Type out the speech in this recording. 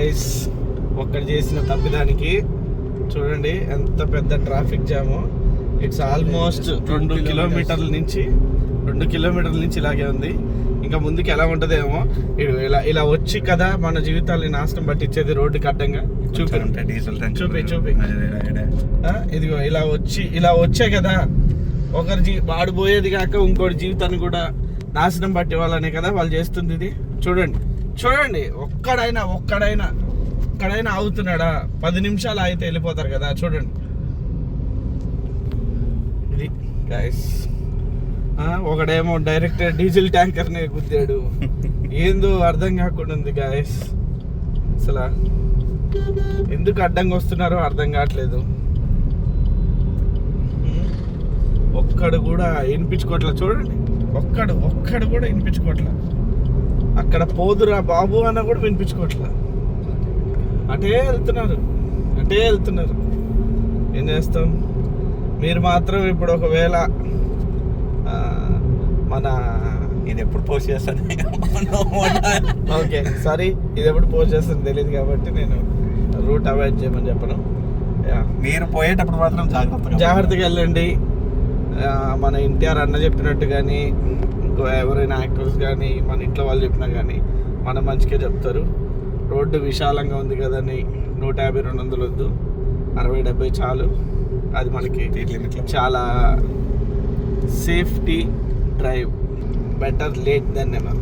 Guys ఒక్కడు చేసిన తప్పిదానికి చూడండి ఎంత పెద్ద ట్రాఫిక్ జాము. ఇట్స్ ఆల్మోస్ట్ 2 కిలోమీటర్ల నుంచి ఇలాగే ఉంది. ఇంకా ముందుకు ఎలా ఉంటుందేమో. ఇలా వచ్చి కదా మన జీవితాన్ని నాశనం పట్టించేది రోడ్డుకి అడ్డంగా. చూపి ఇదిగో ఇలా వచ్చే కదా ఒకరి వాడు పోయేది కాక ఇంకోటి జీవితాన్ని కూడా నాశనం పట్టేవాళ్ళనే కదా వాళ్ళు చేస్తుంది. ఇది చూడండి ఒక్కడైనా ఆగుతున్నాడా? 10 నిమిషాలు ఆగితే వెళ్ళిపోతారు కదా. చూడండి ఇది గైస్. ఒకడేమో డైరెక్ట్ డీజిల్ ట్యాంకర్నే గుద్దాడు. ఏందో అర్థం కాకుండా ఉంది గైస్. అసలు ఎందుకు అడ్డంగా వస్తున్నారో అర్థం కావట్లేదు. ఒక్కడు కూడా వినిపించుకోవట్లేదు. చూడండి ఒక్కడు కూడా వినిపించుకోవట్లేదు. అక్కడ పోదురా బాబు అన్న కూడా వినిపించుకోవట్లేదు. అటే వెళ్తున్నారు. ఏం చేస్తాం. మీరు మాత్రం ఇప్పుడు ఒకవేళ మన ఇది ఎప్పుడు పోస్ట్ చేస్తాను ఓకే సారీ ఇది ఎప్పుడు పోస్ట్ చేస్తాను తెలియదు కాబట్టి నేను రూట్ అవాయిడ్ చేయమని చెప్పను. మీరు పోయేటప్పుడు మాత్రం జాగ్రత్తగా వెళ్ళండి. మన ఎన్టీఆర్ అన్న చెప్పినట్టు కానీ ఇంకో ఎవరైనా యాక్టర్స్ కానీ మన ఇంట్లో వాళ్ళు చెప్పినా కానీ మన మంచిగా చెప్తారు. రోడ్డు విశాలంగా ఉంది కదని 150-200 వద్దు, 60-70 చాలు. అది మనకి చాలా safety drive. Better late than never.